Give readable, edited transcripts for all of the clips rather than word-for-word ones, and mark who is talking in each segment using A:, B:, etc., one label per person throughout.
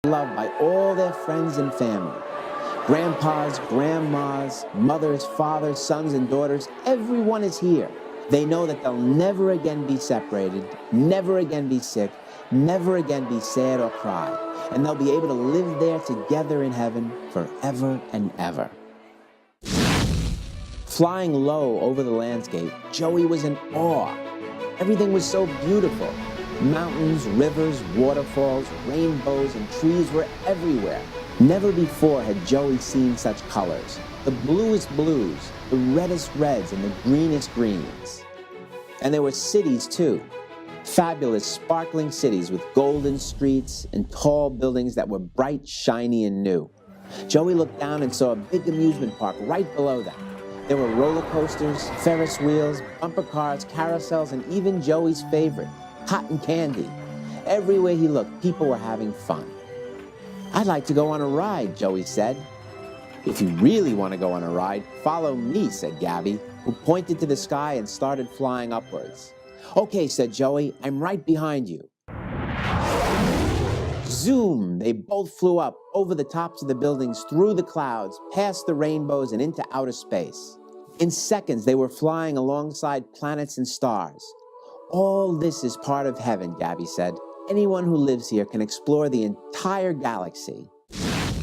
A: loved by all their friends and family. Grandpas, grandmas, mothers, fathers, sons, and daughters, everyone is here. They know that they'll never again be separated, never again be sick, never again be sad or cry, and they'll be able to live there together in heaven forever and ever. Flying low over the landscape, Joey was in awe. Everything was so beautiful. Mountains, rivers, waterfalls, rainbows, and trees were everywhere. Never before had Joey seen such colors. The bluest blues, the reddest reds, and the greenest greens. And there were cities too. Fabulous, sparkling cities with golden streets and tall buildings that were bright, shiny, and new. Joey looked down and saw a big amusement park right below them. There were roller coasters, Ferris wheels, bumper cars, carousels, and even Joey's favorite, cotton candy. Everywhere he looked, people were having fun. "I'd like to go on a ride," Joey said. "If you really want to go on a ride, follow me," said Gabby, who pointed to the sky and started flying upwards. "Okay," said Joey, "I'm right behind you." Zoom! They both flew up over the tops of the buildings, through the clouds, past the rainbows, and into outer space. In seconds, they were flying alongside planets and stars. "All this is part of heaven," Gabby said. "Anyone who lives here can explore the entire galaxy."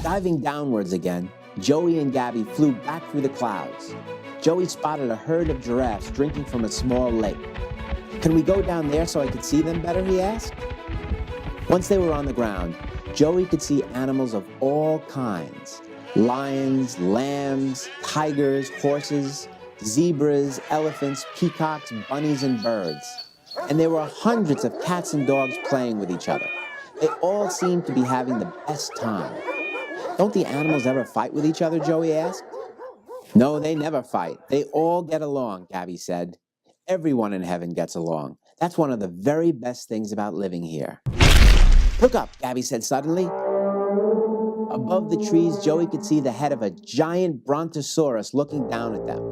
A: Diving downwards again, Joey and Gabby flew back through the clouds. Joey spotted a herd of giraffes drinking from a small lake. "Can we go down there so I could see them better?" he asked. Once they were on the ground, Joey could see animals of all kinds. Lions, lambs, tigers, horses, zebras, elephants, peacocks, bunnies, and birds. And there were hundreds of cats and dogs playing with each other. They all seemed to be having the best time. "Don't the animals ever fight with each other?" Joey asked. "No, they never fight. They all get along," Gabby said. "Everyone in heaven gets along. That's one of the very best things about living here." "Look up," Gabby said suddenly. Above the trees, Joey could see the head of a giant brontosaurus looking down at them.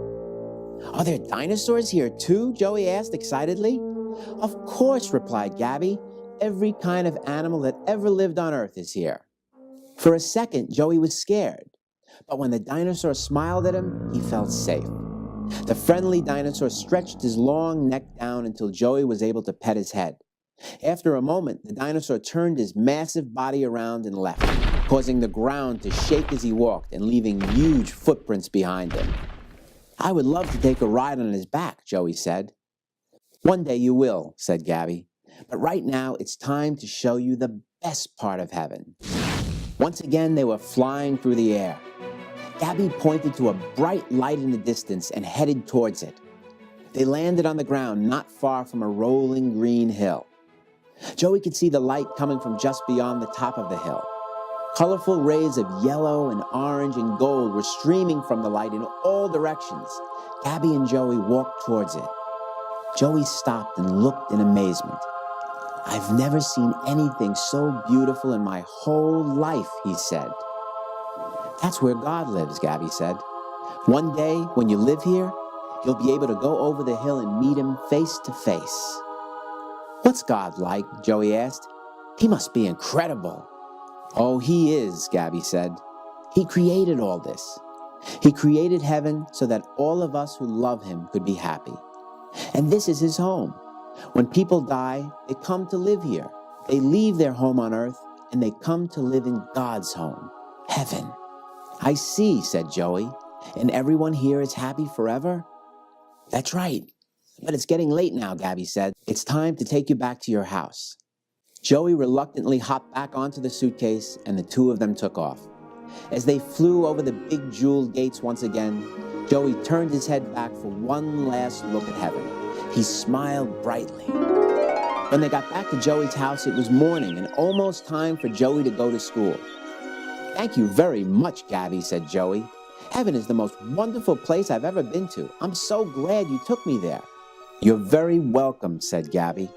A: "Are there dinosaurs here too?" Joey asked excitedly. "Of course," replied Gabby. "Every kind of animal that ever lived on Earth is here." For a second, Joey was scared. But when the dinosaur smiled at him, he felt safe. The friendly dinosaur stretched his long neck down until Joey was able to pet his head. After a moment, the dinosaur turned his massive body around and left, causing the ground to shake as he walked and leaving huge footprints behind him. "I would love to take a ride on his back," Joey said. "One day you will," said Gabby. "But right now, it's time to show you the best part of heaven." Once again, they were flying through the air. Gabby pointed to a bright light in the distance and headed towards it. They landed on the ground not far from a rolling green hill. Joey could see the light coming from just beyond the top of the hill. Colorful rays of yellow and orange and gold were streaming from the light in all directions. Gabby and Joey walked towards it. Joey stopped and looked in amazement. "I've never seen anything so beautiful in my whole life," he said. "That's where God lives," Gabby said. "One day, when you live here, you'll be able to go over the hill and meet him face to face." "What's God like?" Joey asked. "He must be incredible." "Oh, he is," Gabby said. "He created all this. He created heaven so that all of us who love him could be happy. And this is his home. When people die, they come to live here. They leave their home on earth and they come to live in God's home, heaven." "I see," said Joey. "And everyone here is happy forever?" "That's right. But it's getting late now," Gabby said. "It's time to take you back to your house." Joey reluctantly hopped back onto the suitcase and the two of them took off. As they flew over the big jeweled gates once again, Joey turned his head back for one last look at heaven. He smiled brightly. When they got back to Joey's house, it was morning and almost time for Joey to go to school. "Thank you very much, Gabby," said Joey. "Heaven is the most wonderful place I've ever been to. I'm so glad you took me there." "You're very welcome," said Gabby.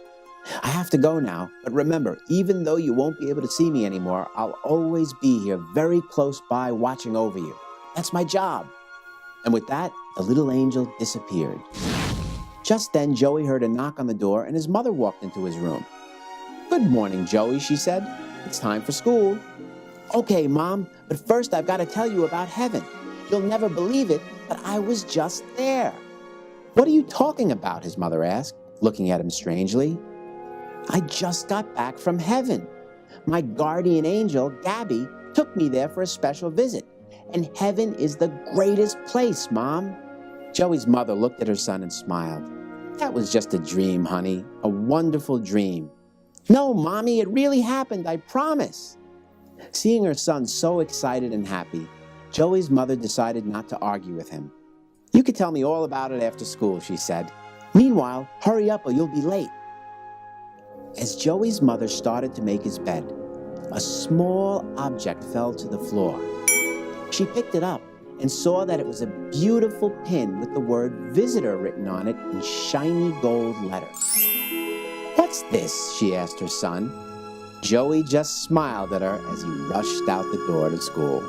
A: "I have to go now, but remember, even though you won't be able to see me anymore, I'll always be here very close by watching over you. That's my job." And with that, the little angel disappeared. Just then, Joey heard a knock on the door and his mother walked into his room. "Good morning, Joey," she said. it's time for school. Okay, Mom, but first I've got to tell you about heaven. You'll never believe it, but I was just there. What are you talking about? His mother asked, looking at him strangely. I just got back from heaven. My guardian angel, Gabby, took me there for a special visit. And heaven is the greatest place, Mom. Joey's mother looked at her son and smiled. That was just a dream, honey, a wonderful dream. No, Mommy, it really happened, I promise. Seeing her son so excited and happy, Joey's mother decided not to argue with him. You could tell me all about it after school, she said. Meanwhile, hurry up or you'll be late. As Joey's mother started to make his bed, a small object fell to the floor. She picked it up and saw that it was a beautiful pin with the word visitor written on it in shiny gold letters. What's this? She asked her son. Joey just smiled at her as he rushed out the door to school.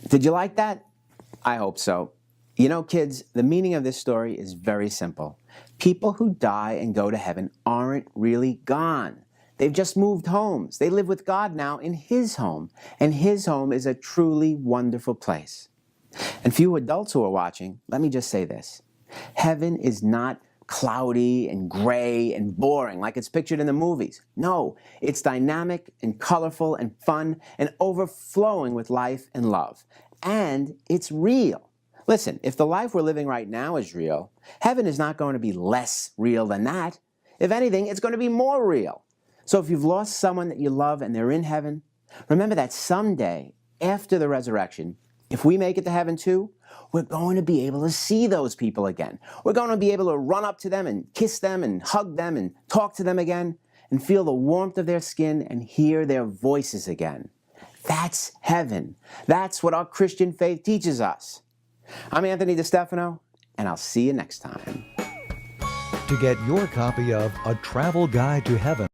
A: Did you like that? I hope so. You know, kids, the meaning of this story is very simple. People who die and go to heaven aren't really gone. They've just moved homes. They live with God now in His home, and His home is a truly wonderful place. And for you adults who are watching, let me just say this. Heaven is not cloudy and gray and boring like it's pictured in the movies. No, it's dynamic and colorful and fun and overflowing with life and love. And it's real. Listen, if the life we're living right now is real, heaven is not going to be less real than that. If anything, it's going to be more real. So if you've lost someone that you love and they're in heaven, remember that someday, after the resurrection, if we make it to heaven too, we're going to be able to see those people again. We're going to be able to run up to them and kiss them and hug them and talk to them again and feel the warmth of their skin and hear their voices again. That's heaven. That's what our Christian faith teaches us. I'm Anthony DeStefano, and I'll see you next time.
B: To get your copy of A Travel Guide to Heaven,